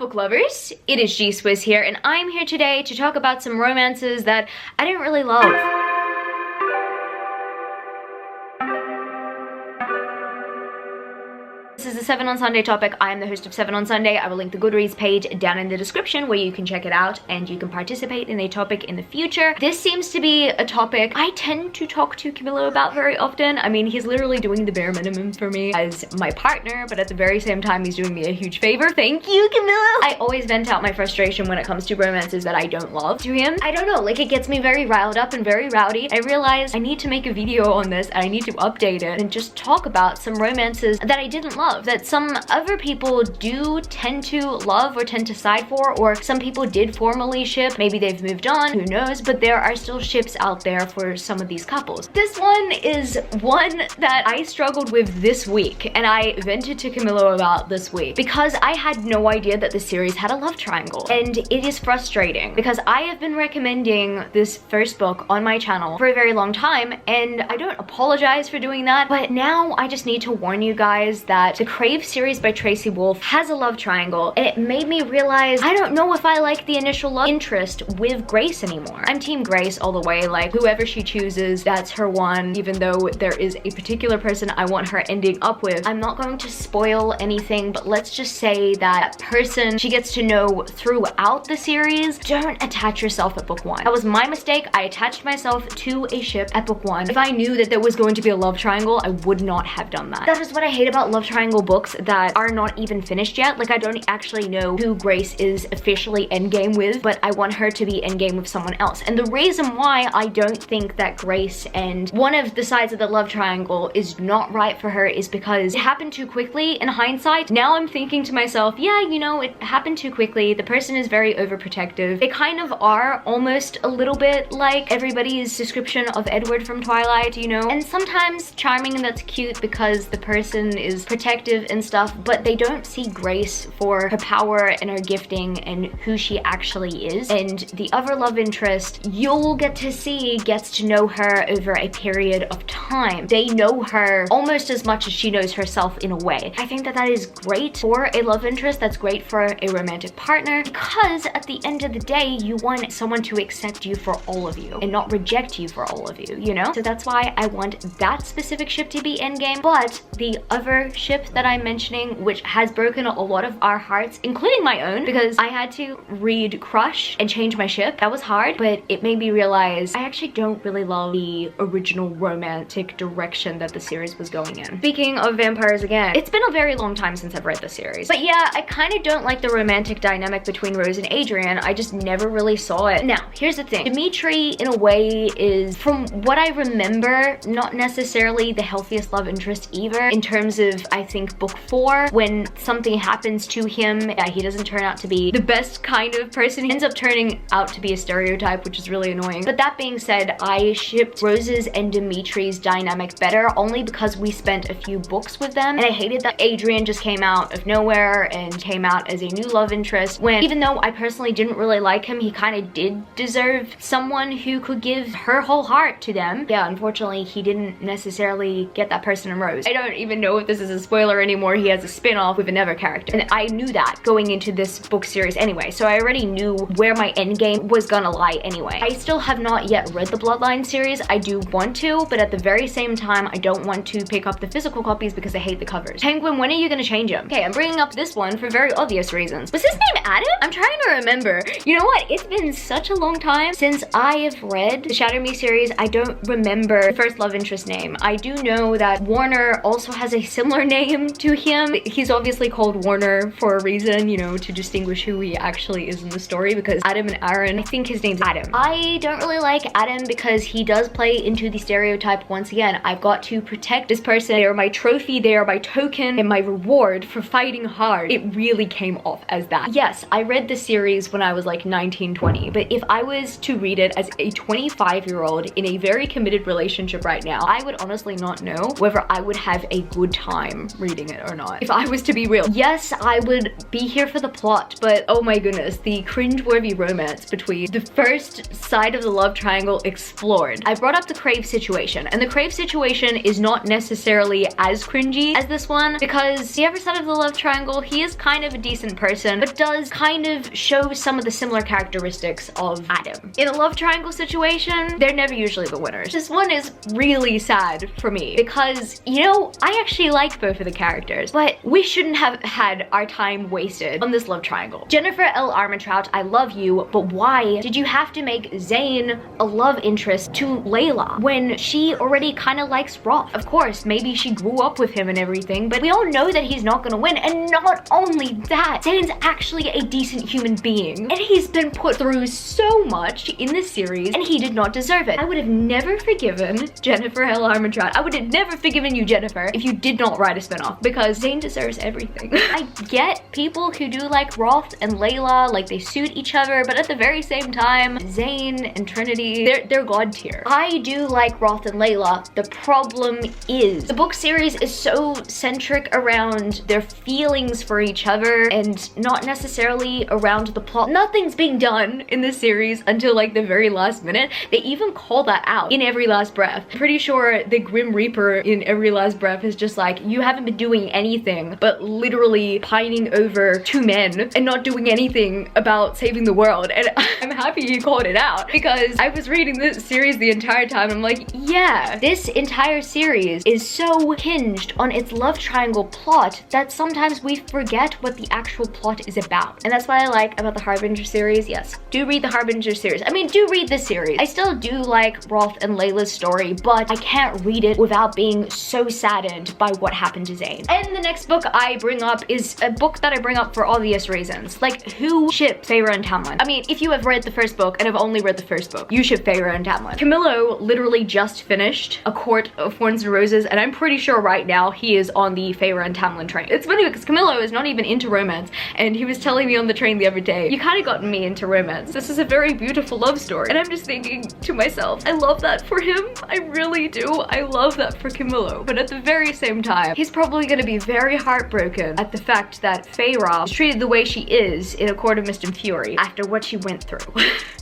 book lovers, it is G-Swiss here, and I'm here today to talk about some romances that I didn't really love. This is a 7 on Sunday topic. I am the host of 7 on Sunday. I will link the Goodreads page down in the description where you can check it out and you can participate in a topic in the future. This seems to be a topic I tend to talk to Camilo about very often. I mean, he's literally doing the bare minimum for me as my partner, but at the very same time, he's doing me a huge favor. Thank you, Camilo! I always vent out my frustration when it comes to romances that I don't love to him. I don't know, like it gets me very riled up and very rowdy. I realize I need to make a video on this and I need to update it and just talk about some romances that I didn't love, that some other people do tend to love or tend to side for, or some people did formerly ship. Maybe they've moved on, who knows, but there are still ships out there for some of these couples. This one is one that I struggled with this week, and I vented to Camilo about this week because I had no idea that the series had a love triangle, and it is frustrating because I have been recommending this first book on my channel for a very long time, and I don't apologize for doing that, but now I just need to warn you guys that the Crave series by Tracy Wolff has a love triangle, and it made me realize I don't know if I like the initial love interest with Grace anymore. I'm team Grace all the way, like whoever she chooses, that's her one, even though there is a particular person I want her ending up with. I'm not going to spoil anything, but let's just say that person she gets to know throughout the series, don't attach yourself at book 1. That was my mistake. I attached myself to a ship at book 1. If I knew that there was going to be a love triangle, I would not have done that. That is what I hate about love triangle books that are not even finished yet. Like, I don't actually know who Grace is officially endgame with, but I want her to be endgame with someone else. And the reason why I don't think that Grace and one of the sides of the love triangle is not right for her is because it happened too quickly in hindsight. Now I'm thinking to myself, yeah, you know, it happened too quickly. The person is very overprotective. They kind of are almost a little bit like everybody's description of Edward from Twilight, you know? And sometimes charming and that's cute because the person is protective and stuff, but they don't see Grace for her power and her gifting and who she actually is. And the other love interest you'll get to see gets to know her over a period of time. They know her almost as much as she knows herself in a way. I think that that is great for a love interest. That's great for a romantic partner because at the end of the day, you want someone to accept you for all of you and not reject you for all of you, you know? So that's why I want that specific ship to be endgame. But the other ship that I'm mentioning, which has broken a lot of our hearts, including my own, because I had to read Crush and change my ship. That was hard, but it made me realize I actually don't really love the original romantic direction that the series was going in. Speaking of vampires again, it's been a very long time since I've read the series. But yeah, I kind of don't like the romantic dynamic between Rose and Adrian. I just never really saw it. Now, here's the thing. Dimitri, in a way, is, from what I remember, not necessarily the healthiest love interest either, in terms of, I think, book 4, when something happens to him, he doesn't turn out to be the best kind of person. He ends up turning out to be a stereotype, which is really annoying. But that being said, I shipped Rose's and Dimitri's dynamic better only because we spent a few books with them, and I hated that Adrian just came out of nowhere and came out as a new love interest when, even though I personally didn't really like him, he kind of did deserve someone who could give her whole heart to them. Yeah, unfortunately, he didn't necessarily get that person in Rose. I don't even know if this is a spoiler anymore. He has a spin-off with another character, and I knew that going into this book series anyway, so I already knew where my endgame was gonna lie anyway. I still have not yet read the Bloodline series. I do want to, but at the very same time, I don't want to pick up the physical copies because I hate the covers. Penguin, when are you gonna change him? Okay, I'm bringing up this one for very obvious reasons. Was his name Adam? I'm trying to remember. You know what? It's been such a long time since I have read the Shatter Me series. I don't remember the first love interest name. I do know that Warner also has a similar name to him. He's obviously called Warner for a reason, you know, to distinguish who he actually is in the story, because Adam and Aaron, I think his name's Adam. I don't really like Adam because he does play into the stereotype once again. I've got to protect this person. They are my trophy, they are my token, and my reward for fighting hard. It really came off as that. Yes, I read the series when I was like 19, 20, but if I was to read it as a 25-year-old in a very committed relationship right now, I would honestly not know whether I would have a good time reading it or not. If I was to be real, yes, I would be here for the plot, but oh my goodness, the cringeworthy romance between the first side of the love triangle explored. I brought up the Crave situation, and the Crave situation is not necessarily as cringy as this one, because the other side of the love triangle, he is kind of a decent person, but does kind of show some of the similar characteristics of Adam. In a love triangle situation, they're never usually the winners. This one is really sad for me because, you know, I actually like both of the characters, but we shouldn't have had our time wasted on this love triangle. Jennifer L. Armentrout, I love you, but why did you have to make Zane a love interest to Layla when she already kind of likes Roth? Of course, maybe she grew up with him and everything, but we all know that he's not gonna win. And not only that, Zane's actually a decent human being, and he's been put through so much in this series, and he did not deserve it. I would have never forgiven Jennifer L. Armentrout. I would have never forgiven you, Jennifer, if you did not write a spinoff, because Zane deserves everything. I get people who do like Roth and Layla, like they suit each other, but at the very same time, Zane and Trinity, they're god tier. I do like Roth and Layla. The problem is the book series is so centric around their feelings for each other and not necessarily around the plot. Nothing's being done in this series until like the very last minute. They even call that out in Every Last Breath. I'm pretty sure the Grim Reaper in Every Last Breath is just like, you haven't been doing anything but literally pining over two men and not doing anything about saving the world. And I'm happy you called it out, because I was reading this series the entire time. I'm like, yeah, this entire series is so hinged on its love triangle plot that sometimes we forget what the actual plot is about. And that's what I like about the Harbinger series. Yes, do read the Harbinger series. I mean, do read this series. I still do like Roth and Layla's story, but I can't read it without being so saddened by what happened to Zane. And the next book I bring up is a book that I bring up for obvious reasons. Like, who ships Feyre and Tamlin? I mean, if you have read the first book and have only read the first book, you ship Feyre and Tamlin. Camilo literally just finished A Court of Thorns and Roses, and I'm pretty sure right now he is on the Feyre and Tamlin train. It's funny because Camilo is not even into romance, and he was telling me on the train the other day, you kind of got me into romance. This is a very beautiful love story. And I'm just thinking to myself, I love that for him. I really do. I love that for Camilo. But at the very same time, he's probably gonna be very heartbroken at the fact that Feyre is treated the way she is in A Court of Mist and Fury after what she went through.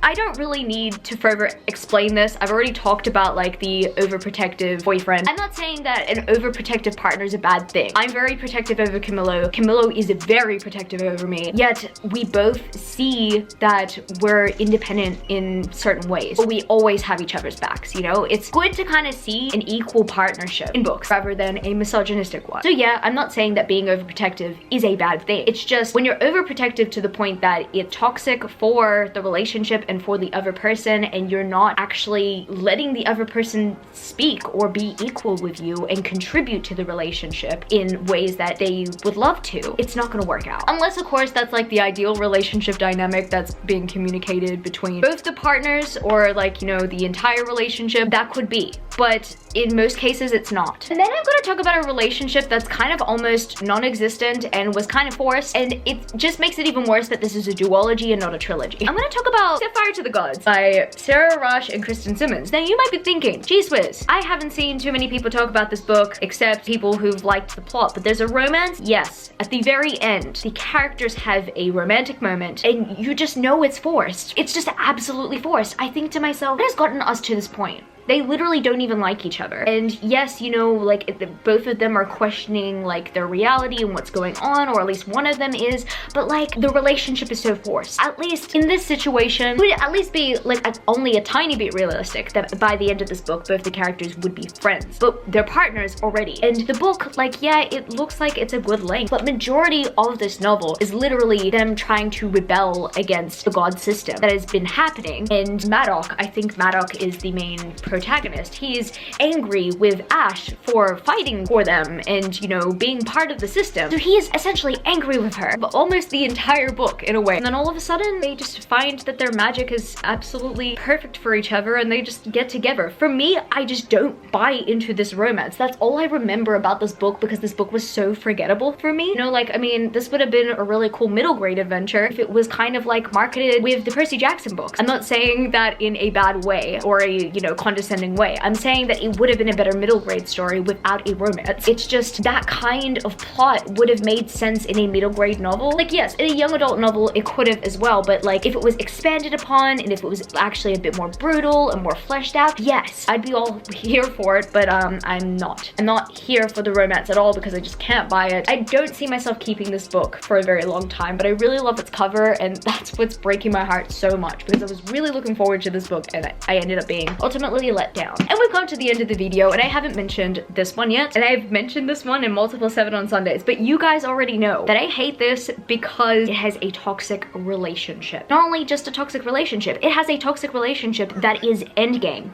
I don't really need to further explain this. I've already talked about like the overprotective boyfriend. I'm not saying that an overprotective partner is a bad thing. I'm very protective over Camilo. Camilo is very protective over me. Yet we both see that we're independent in certain ways, but we always have each other's backs, you know? It's good to kind of see an equal partnership in books rather than a misogynistic one. So yeah, I'm not saying that being overprotective is a bad thing. It's just when you're overprotective to the point that it's toxic for the relationship and for the other person, and you're not actually letting the other person speak or be equal with you and contribute to the relationship in ways that they would love to, it's not gonna work out. Unless, of course, that's like the ideal relationship dynamic that's being communicated between both the partners, or like, you know, the entire relationship. That could be, but in most cases it's not. And then I'm gonna talk about a relationship that's kind of almost non-existent and was kind of forced, and it just makes it even worse that this is a duology and not a trilogy. I'm gonna talk about Set Fire to the Gods by Sarah Rush and Kristen Simmons. Now you might be thinking, geez whiz, I haven't seen too many people talk about this book except people who've liked the plot, but there's a romance? Yes. At the very end, the characters have a romantic moment and you just know it's forced. It's just absolutely forced. I think to myself, what has gotten us to this point? They literally don't even like each other. And yes, you know, like both of them are questioning like their reality and what's going on, or at least one of them is, but like the relationship is so forced. At least in this situation, it would at least be like only a tiny bit realistic that by the end of this book, both the characters would be friends, but they're partners already. And the book, like, yeah, it looks like it's a good length, but majority of this novel is literally them trying to rebel against the god system that has been happening. And Maddox, I think Maddox is the main protagonist. He's angry with Ash for fighting for them and, you know, being part of the system. So he is essentially angry with her, but almost the entire book in a way. And then all of a sudden, they just find that their magic is absolutely perfect for each other and they just get together. For me, I just don't buy into this romance. That's all I remember about this book because this book was so forgettable for me. You know, like, I mean, this would have been a really cool middle grade adventure if it was kind of like marketed with the Percy Jackson books. I'm not saying that in a bad way or a, you know, condescending condescending way. I'm saying that it would have been a better middle grade story without a romance. It's just that kind of plot would have made sense in a middle grade novel. Like, yes, in a young adult novel, it could have as well, but like, if it was expanded upon and if it was actually a bit more brutal and more fleshed out, yes, I'd be all here for it, but I'm not. I'm not here for the romance at all because I just can't buy it. I don't see myself keeping this book for a very long time, but I really love its cover, and that's what's breaking my heart so much because I was really looking forward to this book and I ended up being ultimately let down. And we've come to the end of the video, and I haven't mentioned this one yet, and I've mentioned this one in multiple 7 on Sundays, but you guys already know that I hate this because it has a toxic relationship. Not only just a toxic relationship, it has a toxic relationship that is endgame.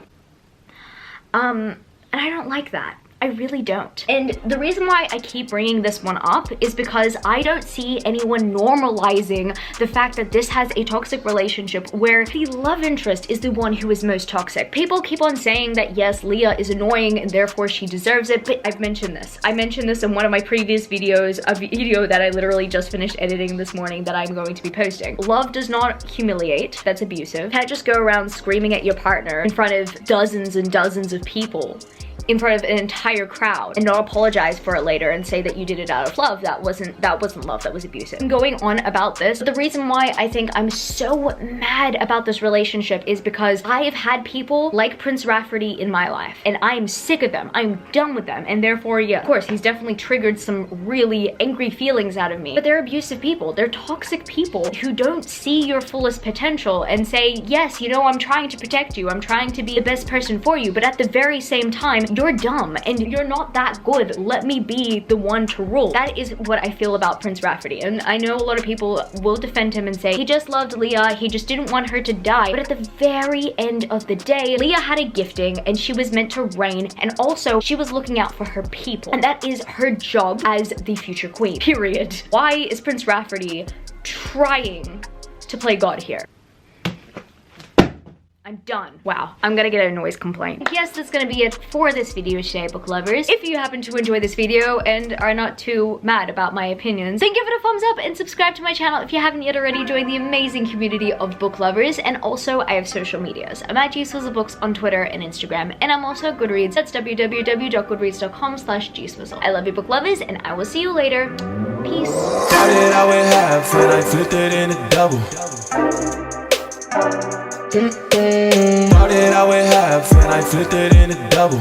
And I don't like that. I really don't. And the reason why I keep bringing this one up is because I don't see anyone normalizing the fact that this has a toxic relationship where the love interest is the one who is most toxic. People keep on saying that yes, Leah is annoying and therefore she deserves it, but I've mentioned this. I mentioned this in one of my previous videos, a video that I literally just finished editing this morning that I'm going to be posting. Love does not humiliate. That's abusive. You can't just go around screaming at your partner in front of dozens and dozens of people, in front of an entire crowd, and not apologize for it later and say that you did it out of love. That wasn't love, that was abusive. I'm going on about this. The reason why I think I'm so mad about this relationship is because I have had people like Prince Rafferty in my life, and I'm sick of them. I'm done with them, and therefore, yeah, of course, he's definitely triggered some really angry feelings out of me. But they're abusive people. They're toxic people who don't see your fullest potential and say, yes, you know, I'm trying to protect you. I'm trying to be the best person for you, but at the very same time, you're dumb and you're not that good. Let me be the one to rule. That is what I feel about Prince Rafferty. And I know a lot of people will defend him and say he just loved Leah, he just didn't want her to die. But at the very end of the day, Leah had a gifting and she was meant to reign, and also she was looking out for her people. And that is her job as the future queen, period. Why is Prince Rafferty trying to play God here? I'm done. Wow, I'm gonna get a noise complaint. Yes, that's gonna be it for this video today, book lovers. If you happen to enjoy this video and are not too mad about my opinions, then give it a thumbs up and subscribe to my channel if you haven't yet already. Join the amazing community of book lovers. And also, I have social medias. I'm at GSwizzleBooks on Twitter and Instagram, and I'm also at Goodreads. That's www.goodreads.com/gswizzle. I love you, book lovers, and I will see you later. Peace. Started out with half and I flipped it into double. Started out with half and I flipped it into double.